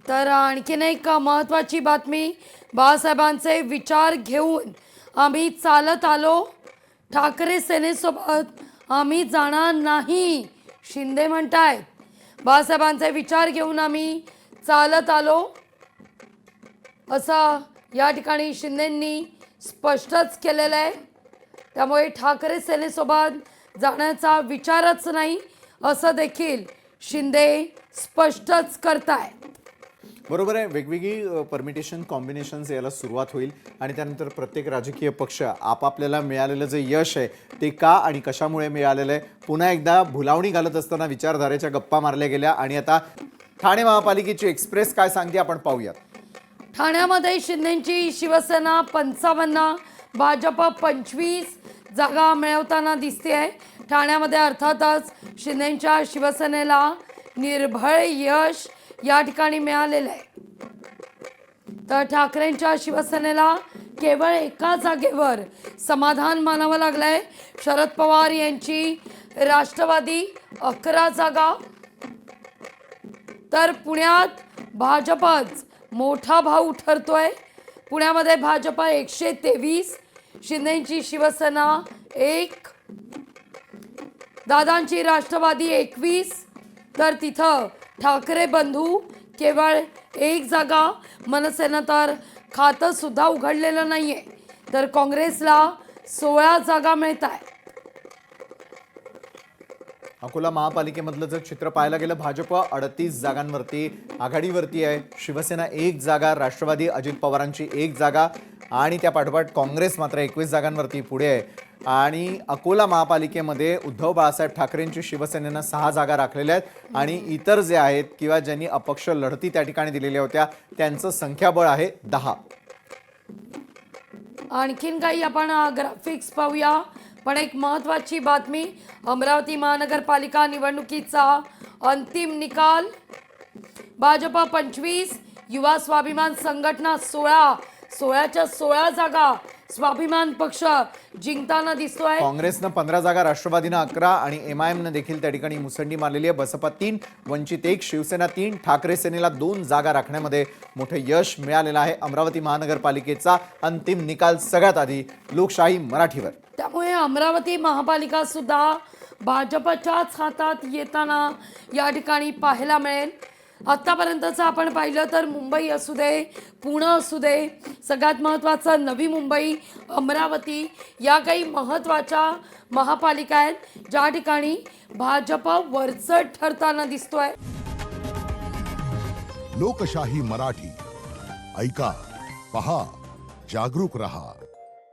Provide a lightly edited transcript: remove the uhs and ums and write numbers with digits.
तर आणखीन एक महत्त्वाची बातमी, बाळासाहेबांचे विचार घेऊन आम्ही चालत आलो, ठाकरे सेनेसोबत आम्ही जाणार नाही, शिंदे म्हणतायत. बाळासाहेबांचे विचार घेऊन आम्ही चालत आलो असं या ठिकाणी शिंदेंनी स्पष्टच केलेलं आहे. त्यामुळे ठाकरे सेनेसोबत जाण्याचा विचारच नाही असं देखील शिंदे स्पष्टच करतायत. बरोबर आहे. वेगवेगळी परमिटेशन कॉम्बिनेशन्स यायला सुरुवात होईल आणि त्यानंतर प्रत्येक राजकीय पक्ष आपापल्याला मिळालेलं जे यश आहे ते का आणि कशामुळे मिळालेलं आहे पुन्हा एकदा भुलावणी घालत असताना विचारधारेच्या गप्पा मारल्या गेल्या. आणि आता ठाणे महापालिकेची एक्सप्रेस काय सांगते आपण पाहूयात. ठाण्यामध्ये शिंदेची शिवसेना 55, भाजप 25 जागा मिळवताना दिसते आहे. ठाण्यामध्ये अर्थातच शिंदेच्या शिवसेनेला निर्भय यश या ठिकाणी मिळालेलं आहे. तर ठाकरेंच्या शिवसेनेला केवळ एका जागेवर समाधान मानावं लागलंय. शरद पवार यांची राष्ट्रवादी 11 जागा, तर पुण्यात भाजपच मोठा भाऊ ठरतोय. पुण्यामध्ये भाजप 123, शिंदेची शिवसेना 1, दादांची राष्ट्रवादी 21, तर तिथं ठाकरे बंधू केवळ 1 जागा. मनसेनं तर खातं सुद्धा उघडलेलं नाहीये. तर काँग्रेसला 16 जागा मिळत आहे. अकोला महापालिकेमधलं जर चित्र पाहायला गेलं, भाजप 38 जागांवरती आघाडीवरती आहे. शिवसेना 1 जागा, राष्ट्रवादी अजित पवारांची 1 जागा आणि त्या पाठोपाठ काँग्रेस मात्र 21 जागांवरती पुढे आहे. आणि अकोला महापालिकेमध्ये उद्धव बाळासाहेब ठाकरेंची शिवसेनेनं 6 जागा राखलेल्या आहेत आणि इतर जे आहेत किंवा ज्यांनी अपक्ष लढती त्या ठिकाणी दिलेल्या होत्या त्यांचं संख्याबळ आहे 10. आणखीन काही आपण ग्राफिक्स पाहूया. पण एक महत्त्वाची बातमी, अमरावती महानगरपालिका निवडणुकीचा अंतिम निकाल. भाजप 25, युवा स्वाभिमान संघटना 16, 16च्या 16 जागा स्वाभिमान पक्ष जिंकताना दिसतोय. काँग्रेसनं 15 जागा, राष्ट्रवादीनं 11 आणि MIMनं देखील त्या ठिकाणी मुसंडी मारलेली आहे. बसपा 3, वंचित 1, शिवसेना 3, ठाकरे सेनेला 2 जागा राखण्यामध्ये मोठे यश मिळालेलं आहे. अमरावती महानगरपालिकेचा अंतिम निकाल सगळ्यात आधी लोकशाही मराठीवर. त्यामुळे अमरावती महापालिका सुद्धा भाजपच्याच हातात येताना या ठिकाणी पाहायला मिळेल. आत्तापर्यंतचं आपण पाहिलं तर मुंबई असू दे, पुणे असू दे, सगळ्यात महत्त्वाचं नवी मुंबई, अमरावती या काही महत्त्वाच्या महापालिका आहेत ज्या ठिकाणी भाजप वरचढ ठरताना दिसतोय. लोकशाही मराठी ऐका, पहा, जागरूक रहा.